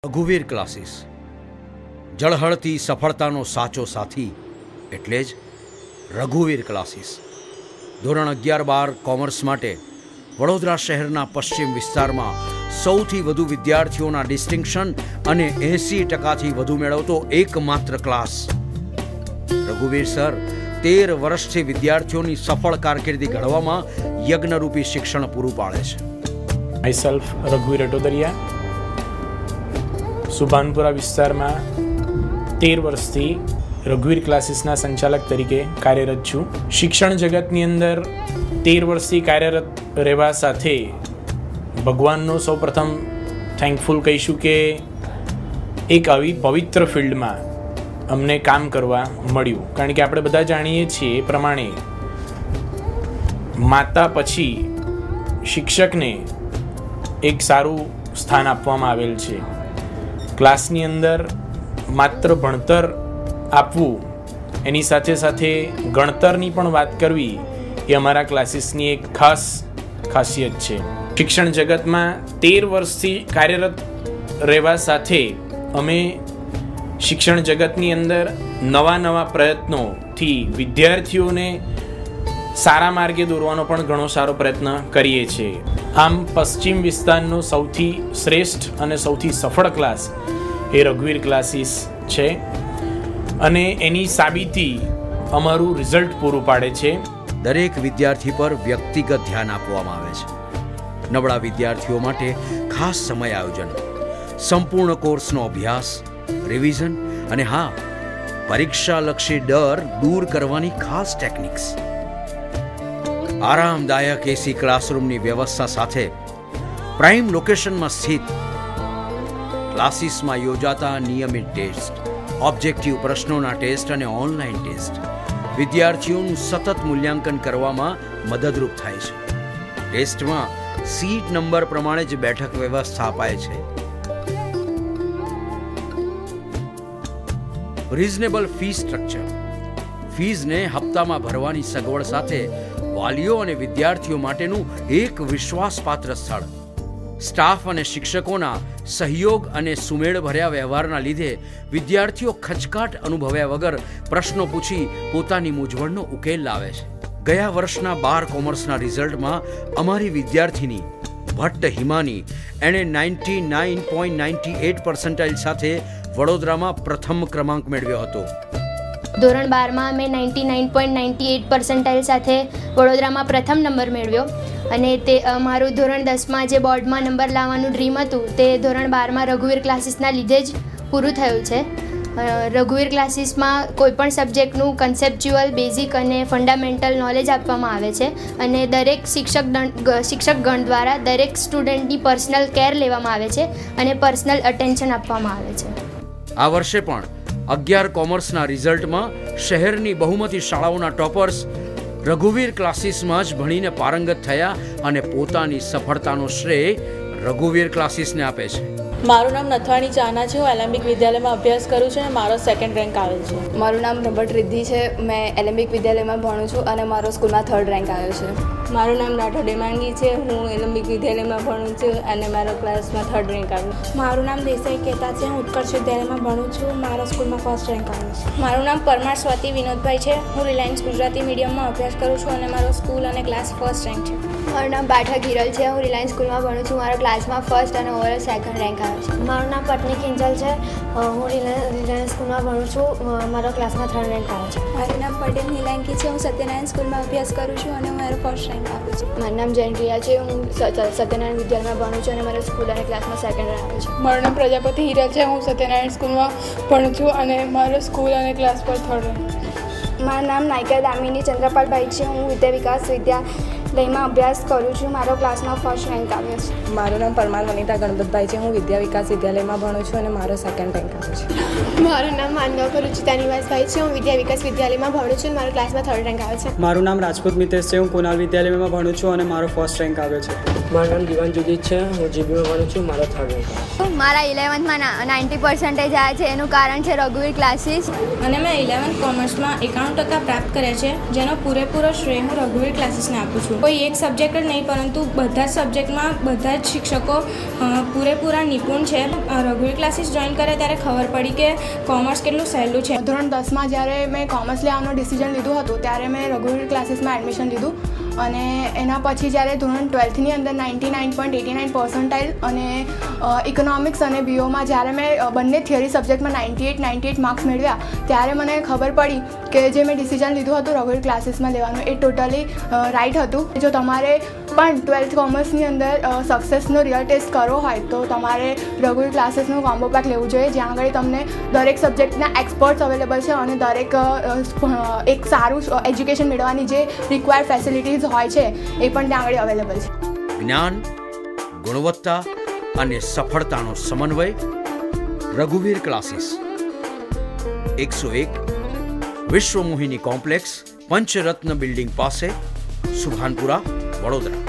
રઘુવીર classes જળહળતી સફળતાનો સાચો સાથી એટલે જ રઘુવીર ક્લાસીસ. ધોરણ 11-12 કોમર્સ માટે વડોદરા શહેરના પશ્ચિમ વિસ્તારમાં સૌથી વધુ વિદ્યાર્થીઓના ડિસ્ટિંક્શન અને 80%થી વધુ મેળવતો એકમાત્ર ક્લાસ. રઘુવીર સર 13 વર્ષથી વિદ્યાર્થીઓની સફળ કારકિર્દી ઘડવામાં યજ્ઞરૂપી શિક્ષણ પૂરું પાડે છે. માયસેલ્ફ રઘુવીર અટોદરિયા સુભાનપુરા વિસ્તારમાં 13 વર્ષથી રઘુવીર ક્લાસીસના સંચાલક તરીકે કાર્યરત છું. શિક્ષણ જગતની અંદર 13 વર્ષથી કાર્યરત રહેવા સાથે ભગવાનનો સૌપ્રથમ થેન્કફુલ કહીશું કે એક આવી પવિત્ર ફિલ્ડમાં અમને કામ કરવા મળ્યું. કારણ કે આપણે બધા જાણીએ છીએ એ પ્રમાણે માતા પછી શિક્ષકને એક સારું સ્થાન આપવામાં આવેલ છે. ક્લાસની અંદર માત્ર ભણતર આપવું એની સાથે સાથે ગણતરની પણ વાત કરવી એ અમારા ક્લાસીસની એક ખાસ ખાસિયત છે. શિક્ષણ જગતમાં 13 વર્ષથી કાર્યરત રહેવા સાથે અમે શિક્ષણ જગતની અંદર નવા પ્રયત્નોથી વિદ્યાર્થીઓને સારા માર્ગે દોરવાનો પણ ઘણો સારો પ્રયત્ન કરીએ છીએ. આમ પશ્ચિમ વિસ્તારનો સૌથી શ્રેષ્ઠ અને સૌથી સફળ ક્લાસ એ રઘુવીર ક્લાસીસ છે અને એની સાબિતી અમારું રિઝલ્ટ પૂરું પાડે છે. દરેક વિદ્યાર્થી પર વ્યક્તિગત ધ્યાન આપવામાં આવે છે. નબળા વિદ્યાર્થીઓ માટે ખાસ સમય આયોજન, સંપૂર્ણ કોર્સનો અભ્યાસ, રિવિઝન અને હા, પરીક્ષાલક્ષી ડર દૂર કરવાની ખાસ ટેકનિક્સ. આરામદાયક એસી ક્લાસરૂમની વ્યવસ્થા સાથે પ્રાઇમ લોકેશનમાં સ્થિત ક્લાસીસમાં યોજાતા નિયમિત ટેસ્ટ, ઓબ્જેક્ટિવ પ્રશ્નોના ટેસ્ટ અને ઓનલાઈન ટેસ્ટ વિદ્યાર્થીઓનું સતત મૂલ્યાંકન કરવામાં મદદરૂપ થાય છે. ટેસ્ટમાં સીટ નંબર પ્રમાણે જ બેઠક વ્યવસ્થા અપાય છે. Reasonable fee structure. ફીઝને હપ્તામાં ભરવાની સગવડ સાથે વાલીઓ અને વિદ્યાર્થીઓ માટેનું એક વિશ્વાસપાત્ર સ્થળ. સ્ટાફ અને શિક્ષકોના સહયોગ અને સુમેળભર્યા વ્યવહારના લીધે વિદ્યાર્થીઓ ખચકાટ અનુભવ્યા વગર પ્રશ્નો પૂછી પોતાની મૂંઝવણનો ઉકેલ લાવે છે. ગયા વર્ષના 12 કોમર્સના રિઝલ્ટમાં અમારી વિદ્યાર્થીની ભટ્ટ હિમાની એણે 99.98% સાથે વડોદરામાં પ્રથમ ક્રમાંક મેળવ્યો હતો. ધોરણ 12માં મેં 99.98% સાથે વડોદરામાં પ્રથમ નંબર મેળવ્યો અને તે મારું ધોરણ 10માં જે બોર્ડમાં નંબર લાવવાનું ડ્રીમ હતું તે ધોરણ 12માં રઘુવીર ક્લાસીસના લીધે જ પૂરું થયું છે. રઘુવીર ક્લાસીસમાં કોઈપણ સબ્જેક્ટનું કન્સેપ્ચ્યુઅલ, બેઝિક અને ફંડામેન્ટલ નોલેજ આપવામાં આવે છે અને દરેક શિક્ષકગણ દ્વારા દરેક સ્ટુડન્ટની પર્સનલ કેર લેવામાં આવે છે અને પર્સનલ અટેન્શન આપવામાં આવે છે. આ વર્ષે પણ 11 કોમર્સના રિઝલ્ટમાં શહેરની બહુમતી શાળાઓના ટોપર્સ રઘુવીર ક્લાસીસમાં જ ભણીને પારંગત થયા અને પોતાની સફળતાનો શ્રેય રઘુવીર ક્લાસીસને આપે છે. મારું નામ નથવાણી ચાના છે. હું એલેમ્બિક વિદ્યાલયમાં અભ્યાસ કરું છું અને મારો 2nd રેન્ક આવેલ છે. મારું નામ રબટ રિદ્ધિ છે. મેં એલેમ્બિક વિદ્યાલયમાં ભણું છું અને મારો સ્કૂલમાં 3rd રેન્ક આવ્યો છે. મારું નામ રાઠોડ હેમાંગી છે. હું એલેમ્બિક વિદ્યાલયમાં ભણું છું અને મારો ક્લાસમાં 3rd રેન્ક આવ્યો. મારું નામ દેસાઈ કેતા છે. હું ઉત્કર્ષ વિદ્યાલયમાં ભણું છું. મારો સ્કૂલમાં 1st રેન્ક આવ્યો છે. મારું નામ પરમાર સ્વાતિ વિનોદભાઈ છે. હું રિલાયન્સ ગુજરાતી મીડિયમમાં અભ્યાસ કરું છું અને મારો સ્કૂલ અને ક્લાસ 1st રેન્ક છે. મારું નામ બાઠા કિરલ છે. હું રિલાયન્સ સ્કૂલમાં ભણું છું. મારો ક્લાસમાં 1st અને ઓવરઓલ 2nd રેન્ક આવ્યો છે. મારું નામ પટની કિંજલ છે. હું રિલાયન્સ સ્કૂલમાં ભણું છું. મારો ક્લાસમાં 3rd રેન્ક આવ્યો છે. મારું નામ પટેલ નીલાંકી છે. હું સત્યનારાયણ સ્કૂલમાં અભ્યાસ કરું છું અને મારો 1st રેન્ક આવ્યો છે. મારું નામ જૈન રિયા છે. હું સત્યનારાયણ વિદ્યાલયમાં ભણું છું અને મારો સ્કૂલ અને ક્લાસમાં 2nd રેન્ક આવ્યો છે. મારું નામ પ્રજાપતિ હીરા છે. હું સત્યનારાયણ સ્કૂલમાં ભણું છું અને મારો સ્કૂલ અને ક્લાસ પર 3rd રેન્ક. મારું નામ નાયકા દામિની ચંદ્રપાલભાઈ છે. હું વિદ્યા વિકાસ વિદ્યાલયમાં અભ્યાસ કરું છું. મારો ક્લાસમાં 1st રેન્ક આવ્યો છે. મારું નામ પરમાર વનિતા ગણપતભાઈ છે. હું વિદ્યા વિકાસ વિદ્યાલયમાં ભણું છું અને મારો 2nd રેન્ક આવ્યો છે. મારું નામ માનવકર રુચિતા નિવાસભાઈ છે. હું વિદ્યા વિકાસ વિદ્યાલયમાં ભણું છું અને મારો ક્લાસમાં 3rd રેન્ક આવ્યો છે. મારું નામ રાજપૂત મિતેશ છે. હું કુનાલ વિદ્યાલયમાં ભણું છું અને મારો 1st રેન્ક આવ્યો છે. મારું નામ દિવાન જુદીત છે. હું જીબીમાં ભણું છું. મારો 3rd રેન્ક. મારા 11thમાં 90% આવ્યા છે. એનું કારણ છે રઘુવીર ક્લાસીસ. અને મેં 11th કોમર્સમાં 91% પ્રાપ્ત કર્યા છે, જેનો પૂરેપૂરો શ્રેય હું રઘુવીર ક્લાસીસને આપું છું. કોઈ એક સબ્જેક્ટ જ નહીં પરંતુ બધા જ સબ્જેક્ટમાં બધા જ શિક્ષકો પૂરેપૂરા નિપુણ છે. રઘુવીર ક્લાસીસ જોઈન કરે ત્યારે ખબર પડી કે કોમર્સ કેટલું સહેલું છે. ધોરણ 10માં જ્યારે મેં કોમર્સ લેવાનું ડિસિઝન લીધું હતું ત્યારે મેં રઘુવીર ક્લાસીસમાં એડમિશન લીધું અને એના પછી જ્યારે ધોરણ 12ની અંદર 99.89% અને ઇકોનોમિક્સ અને બીઓમાં જ્યારે મેં બંને થિયરી સબ્જેક્ટમાં 98 માર્ક્સ મેળવ્યા ત્યારે મને ખબર પડી કે જે મેં ડિસિઝન લીધું હતું રઘુવીર ક્લાસીસમાં લેવાનું એ ટોટલી રાઈટ હતું. જો તમારે પણ 12th કોમર્સની અંદર સક્સેસનો રિયલ ટેસ્ટ કરવો હોય તો તમારે રઘુવીર ક્લાસીસનું કોમ્બો પેક લેવું જોઈએ, જ્યાં આગળ તમને દરેક સબ્જેક્ટના એક્સપર્ટ્સ અવેલેબલ છે અને દરેક એક સારું એજ્યુકેશન મેળવવાની જે રિક્વાયર્ડ ફેસિલિટીઝ હોય છે એ પણ ત્યાં આગળ અવેલેબલ છે. જ્ઞાન, ગુણવત્તા અને સફળતાનો સમન્વય. રઘુવીર ક્લાસીસ 101 વિશ્વમોહિની કોમ્પ્લેક્સ, પંચરત્ન બિલ્ડિંગ પાસે, સુભાનપુરા, વડોદરા.